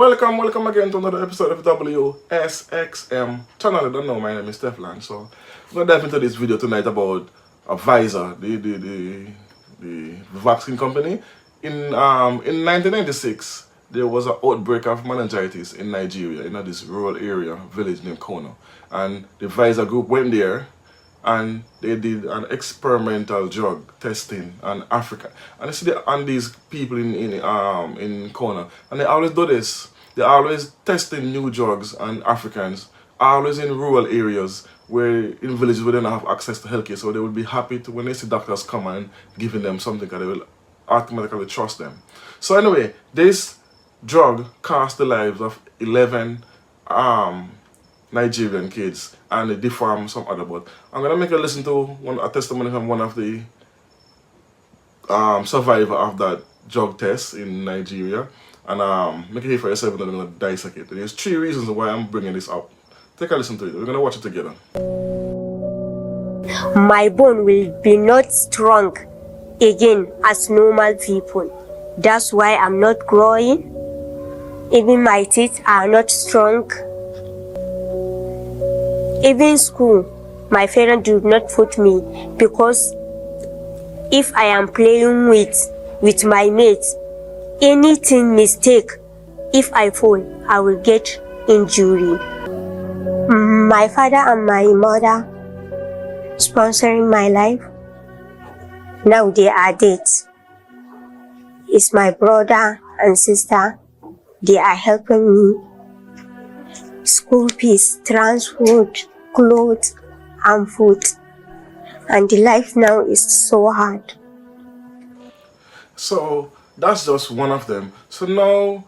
Welcome again to another episode of WSXM channel. I don't know, my name is Stefan. So I'm gonna dive into this video tonight about Pfizer, the vaccine company. In 1996, there was an outbreak of meningitis in Nigeria, in this rural area village named Kono, and the Pfizer group went there and they did an experimental drug testing on Africa. And you see these people in Kona, and they always do this. They always testing new drugs on Africans, always in rural areas where in villages where they don't have access to healthcare. So they will be happy to when they see doctors come and giving them something, because they will automatically trust them. So anyway, this drug cost the lives of 11 Nigerian kids, and they deform some other. But I'm gonna make you listen to a testimony from one of the survivor of that drug test in Nigeria, and make it hear for yourself, and I'm gonna dissect it. There's 3 reasons why I'm bringing this up. Take a listen to it. We're gonna watch it together. My bone will be not strong again as normal people. That's why I'm not growing. Even my teeth are not strong. Even school, my parents do not put me, because if I am playing with my mates, anything mistake, if I fall, I will get injury. My father and my mother sponsoring my life, now they are dead. It's my brother and sister, they are helping me. School fees, transport, clothes and food, and the life now is so hard. So that's just one of them. So now,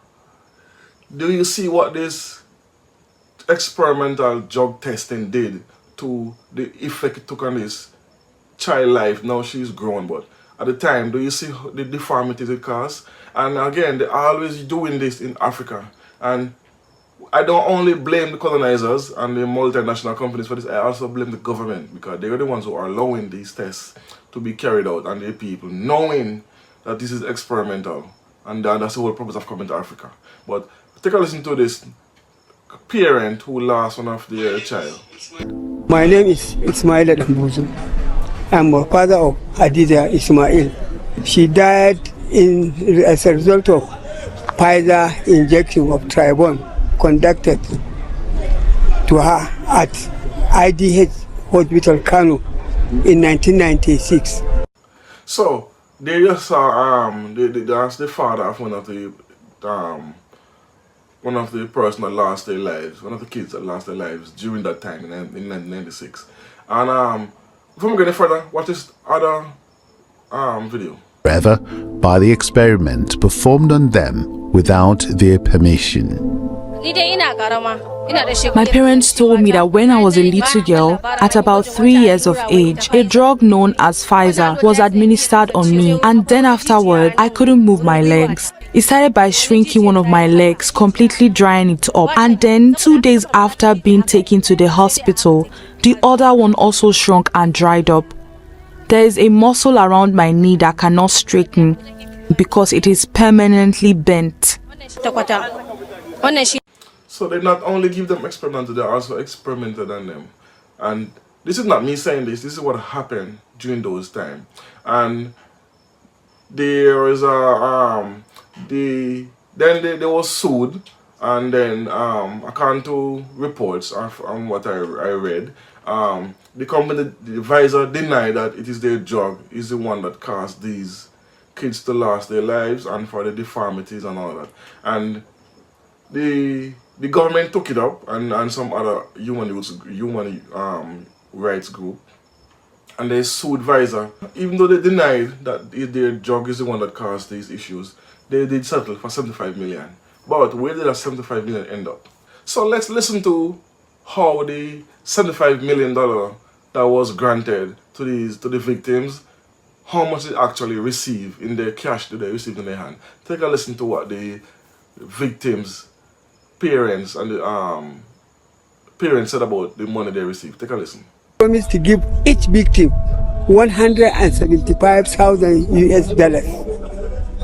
do you see what this experimental drug testing did to the effect it took on this child life? Now she's grown, but at the time, do you see the deformities it caused? And again, they're always doing this in Africa. And I don't only blame the colonizers and the multinational companies for this, I also blame the government, because they're the ones who are allowing these tests to be carried out on the people, knowing that this is experimental, and that's the whole purpose of coming to Africa. But take a listen to this parent who lost one of their child. My name is Ismail Adambuzu. I'm a father of Hadiza Ismail. She died as a result of Pfizer injection of Tribon conducted to her at IDH Hospital Kano in 1996. So they just saw that's the father of one of the person that lost their lives, one of the kids that lost their lives during that time in 1996. And before we go any further, watch this other video. Forever by the experiment performed on them without their permission. My parents told me that when I was a little girl, at about 3 years of age, a drug known as Pfizer was administered on me, and then afterward, I couldn't move my legs. It started by shrinking one of my legs, completely drying it up, and then 2 days after being taken to the hospital, the other one also shrunk and dried up. There is a muscle around my knee that cannot straighten because it is permanently bent. So they not only give them experimental, they also experimented on them. And this is not me saying this is what happened during those times. And there is they were sued, and then according to reports on what I read, the company, the Pfizer, denied that it is their drug is the one that caused these kids to lose their lives and for the deformities and all that. And the government took it up, and some other human rights group, and they sued Pfizer. Even though they denied that their drug is the one that caused these issues, they did settle for 75 million. But where did that 75 million end up? So let's listen to how the $75 million that was granted to the victims, how much they actually receive in their cash that they received in their hand. Take a listen to what the victims' parents and the parents said about the money they received. Take a listen. Promised to give each victim $175,000 US.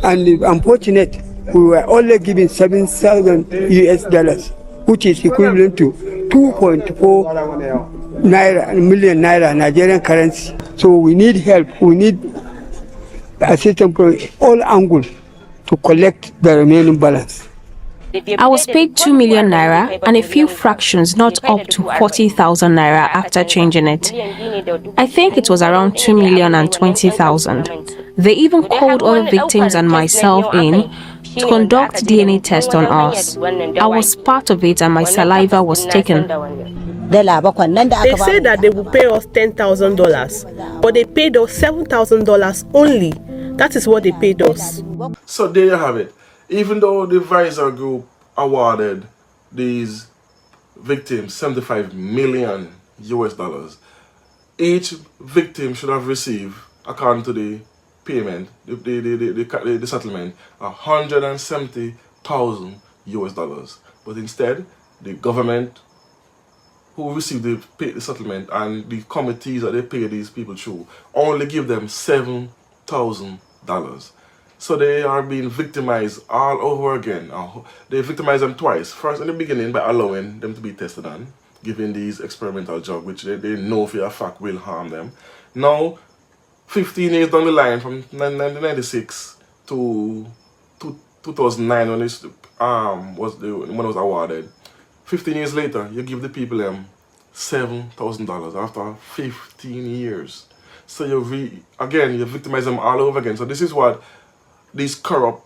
And unfortunate, we were only given 7,000 US dollars, which is equivalent to 2.4 million naira Nigerian currency. So we need help. We need assistance from all angles to collect the remaining balance. I was paid 2 million naira and a few fractions not up to 40,000 naira after changing it. I think it was around 2,020,000. They even called other victims and myself in to conduct DNA tests on us. I was part of it and my saliva was taken. They said that they will pay us $10,000, but they paid us $7,000 only. That is what they paid us. So there you have it. Even though the Pfizer group awarded these victims 75 million US dollars, each victim should have received, according to the payment, the settlement, 170,000 US dollars. But instead, the government who received the settlement and the committees that they pay these people through only give them $7,000. So they are being victimized all over again. They victimize them twice. First in the beginning by allowing them to be tested on, giving these experimental drugs which they know for a fact will harm them. Now, 15 years down the line, from 1996 to 2009 when it was awarded, 15 years later, you give the people $7,000 after 15 years. So you victimize them all over again. So this is what these corrupt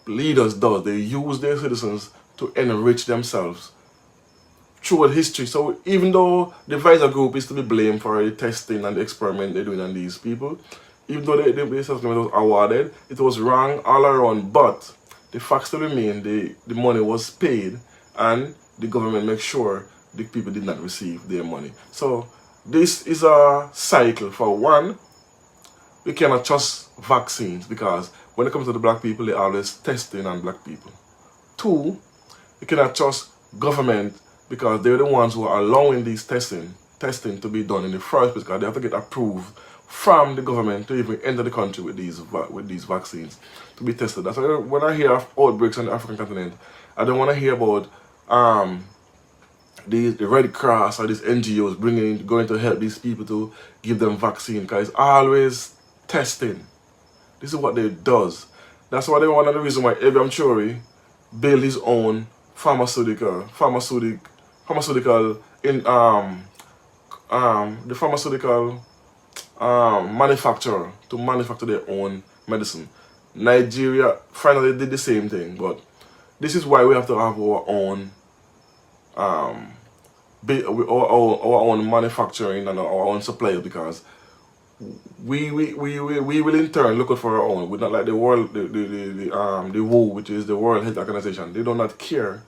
leaders do. They use their citizens to enrich themselves throughout history. So even though the Pfizer group is to be blamed for the testing and the experiment they're doing on these people, even though the settlement was awarded, it was wrong all around. But the fact still remain, the money was paid and the government make sure the people did not receive their money. So this is a cycle. For one, we cannot trust vaccines because when it comes to the black people, they're always testing on black people. Two, we cannot trust government because they're the ones who are allowing these testing to be done in the first place because they have to get approved from the government to even enter the country with these vaccines to be tested. That's why when I hear of outbreaks on the African continent, I don't want to hear about the Red Cross or these NGOs going to help these people to give them vaccine because it's always testing. This is what they does. That's why one of the reasons why Abraham Chori built his own pharmaceutical manufacturer to manufacture their own medicine. Nigeria finally did the same thing, but this is why we have to have our own manufacturing and our own suppliers because we will in turn look out for our own. We're not like the world, the WHO, which is the World Health Organization. They do not care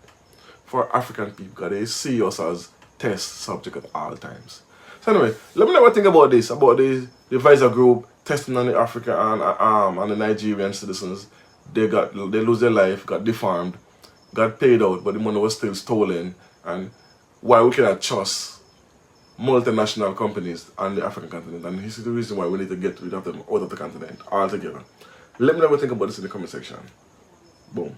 for African people because they see us as test subject at all times. So anyway, let me know what you think about this, about the Pfizer group testing on the African and the Nigerian citizens. They lose their life, got deformed, got paid out, but the money was still stolen, and why we cannot trust multinational companies on the African continent, and this is the reason why we need to get rid of them out of the continent altogether. Let me know what you think about this in the comment section. Boom.